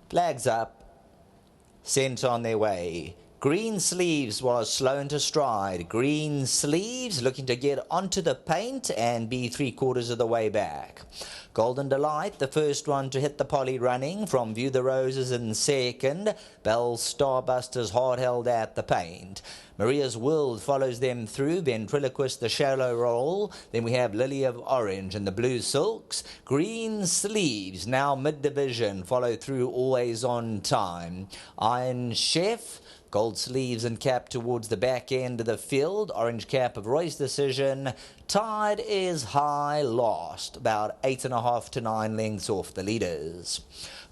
Flags up, sent on their way. Green Sleeves was slow into stride. Green Sleeves looking to get onto the paint and be 3/4 of the way back. Golden Delight, the first one to hit the poly running, from View the Roses in second. Bell Starbuster's hard held at the paint. Maria's World follows them through. Ventriloquist, the shallow roll. Then we have Lily of Orange and the Blue Silks. Green Sleeves, now mid-division, follow through always on time. Iron Chef, Gold Sleeves and Cap towards the back end of the field. Orange Cap of Roy's Decision. Tide is high lost, about 8.5 to 9 lengths off the leaders.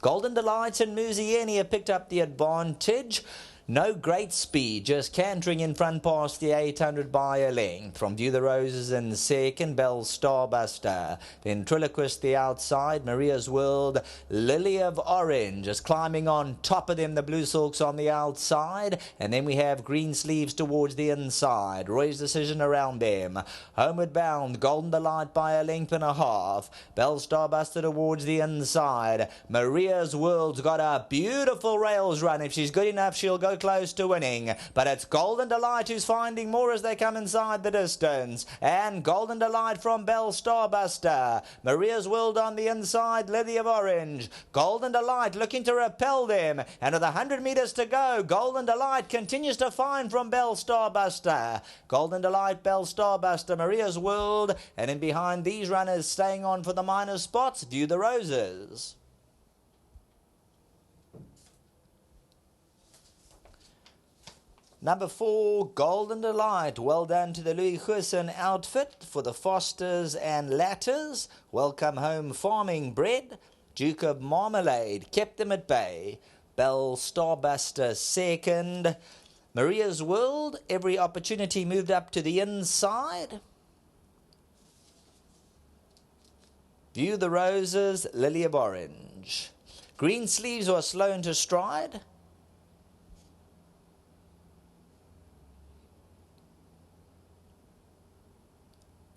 Golden Delight and Muzieni have picked up the advantage. No great speed, just cantering in front past the 800 by a length. From View the Roses in second, Bell Starbuster. Ventriloquist the outside, Maria's World, Lily of Orange is climbing on top of them, the Blue Silks on the outside. And then we have Green Sleeves towards the inside. Roy's Decision around them. Homeward Bound, Golden Delight by a length and a half. Bell Starbuster towards the inside. Maria's World's got a beautiful rails run. If she's good enough, she'll go close to winning, but it's Golden Delight who's finding more as they come inside the distance, and Golden Delight from Bell Starbuster. Maria's World on the inside, Lily of Orange. Golden Delight looking to repel them, and with 100 meters to go, Golden Delight continues to find from Bell Starbuster. Golden Delight, Bell Starbuster, Maria's World, and in behind these runners staying on for the minor spots, View the Roses. Number 4, Golden Delight. Well done to the Louis Goosen outfit for the Fosters and Latters. Welcome Home Farming Bread. Duke of Marmalade kept them at bay. Bell Starbuster second. Maria's World, every opportunity moved up to the inside. View the Roses, Lily of Orange. Green Sleeves were slow into stride.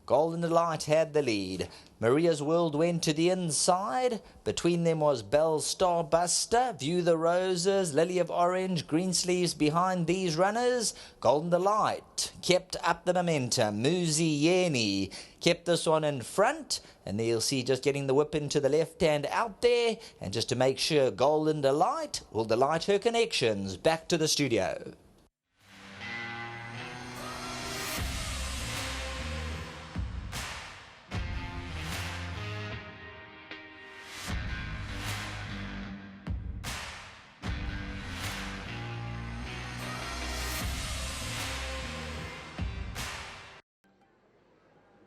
Golden Delight had the lead. Maria's World went to the inside. Between them was Bell Starbuster, View the Roses, Lily of Orange, Green Sleeves behind these runners. Golden Delight kept up the momentum. Muzieni kept this one in front. And there you'll see just getting the whip into the left hand out there. And just to make sure Golden Delight will delight her connections. Back to the studio.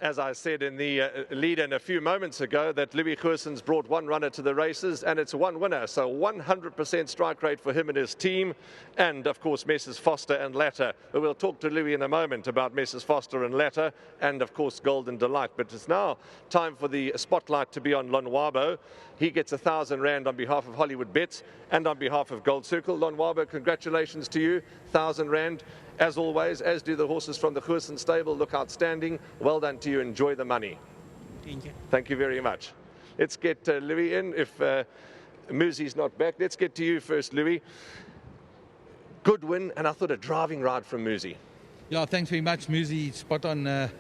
As I said in the lead-in a few moments ago, that Louis Goosen's brought one runner to the races, and it's one winner. So 100% strike rate for him and his team, and of course Messrs Foster and Latter. But we'll talk to Louis in a moment about Messrs Foster and Latter, and of course Golden Delight. But it's now time for the spotlight to be on Lonwabo. He gets 1,000 Rand on behalf of Hollywoodbets and on behalf of Gold Circle. Lonwabo, congratulations to you, 1,000 Rand. As always, as do the horses from the Goosen stable, look outstanding. Well done to you. Enjoy the money. Thank you. Thank you very much. Let's get Louis in. If Muzi's not back, let's get to you first, Louis. Good win, and I thought a driving ride from Muzi. Yeah, thanks very much, Muzi. Spot on.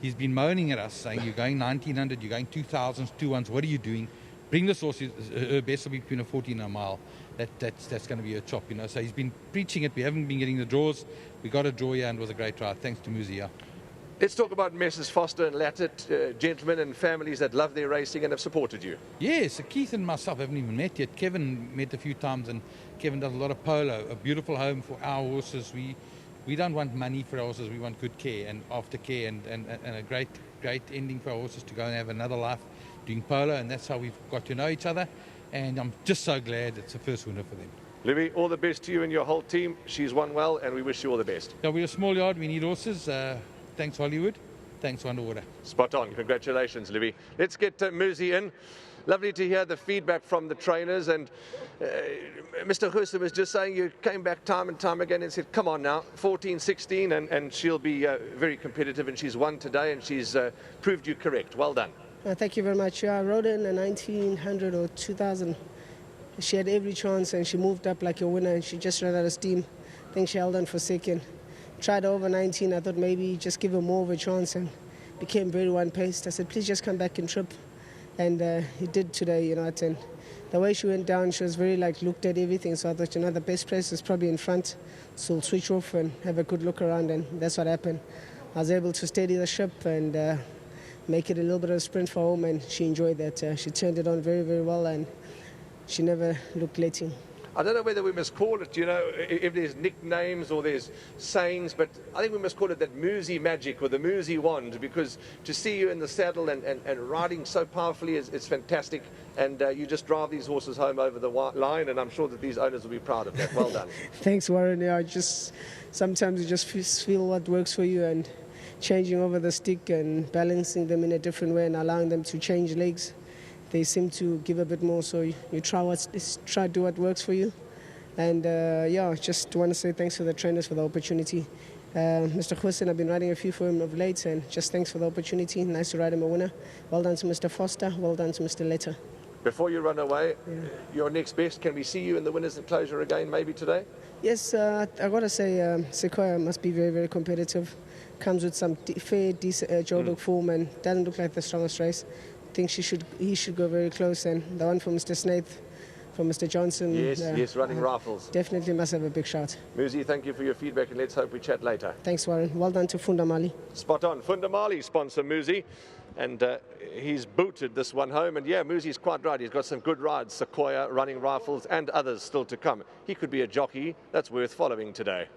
He's been moaning at us, saying you're going 1,900, you're going 2,000s, 2-1s. What are you doing? Bring this horse. Her best will be between a 14 and a mile. That's going to be a chop, you know. So he's been preaching it. We haven't been getting the draws. We got a draw here and it was a great ride. Thanks to Muzi. Yeah. Let's talk about Messrs Foster and Latter, gentlemen and families that love their racing and have supported you. Yes, Keith and myself haven't even met yet. Kevin met a few times, and Kevin does a lot of polo. A beautiful home for our horses. We don't want money for our horses. We want good care and aftercare and a great ending for our horses to go and have another life doing polo, and that's how we've got to know each other. And I'm just so glad it's the first winner for them. Louis, all the best to you and your whole team. She's won well, and we wish you all the best. Yeah, we're a small yard. We need horses. Thanks, Hollywood. Thanks, Underwater. Spot on. Congratulations, Louis. Let's get Muzi in. Lovely to hear the feedback from the trainers. And Mr. Goosen was just saying you came back time and time again and said, come on now, 14, 16, and she'll be very competitive. And she's won today, and she's proved you correct. Well done. Thank you very much. I rode in a 1900 or 2000 She had every chance and she moved up like a winner and she just ran out of steam. I think she held on for second. Tried over 19, I thought maybe just give her more of a chance and became very one-paced. I said, please just come back and trip. And he did today, you know, and the way she went down, she was very looked at everything. So I thought, you know, the best place is probably in front. So we'll switch off and have a good look around, and that's what happened. I was able to steady the ship and make it a little bit of a sprint for home, and she enjoyed that. She turned it on very, very well, and she never looked letting. I don't know whether we must call it, you know, if there's nicknames or there's sayings, but I think we must call it that Muzi magic or the Muzi wand, because to see you in the saddle and riding so powerfully is fantastic, and you just drive these horses home over the line, and I'm sure that these owners will be proud of that. Well done. Thanks, Warren. Yeah, sometimes you just feel what works for you, and changing over the stick and balancing them in a different way and allowing them to change legs. They seem to give a bit more, so you try to do what works for you. And yeah, just want to say thanks to the trainers for the opportunity. Mr. Goosen, I've been riding a few for him of late, and just thanks for the opportunity. Nice to ride him a winner. Well done to Mr. Foster, well done to Mr. Letter. Before you run away, your next best, can we see you in the winners' enclosure again maybe today? Yes, I got to say Sequoia must be very, very competitive. Comes with some fair, decent Joburg form and doesn't look like the strongest race. I think he should go very close, and the one for Mr. Snaith, for Mr. Johnson. Yes, running rifles. Definitely must have a big shot. Muzi, thank you for your feedback, and let's hope we chat later. Thanks, Warren. Well done to Fundamali. Spot on. Fundamali sponsor Muzi, and he's booted this one home. And yeah, Muzi's quite right. He's got some good rides, Sequoia, running rifles, and others still to come. He could be a jockey that's worth following today.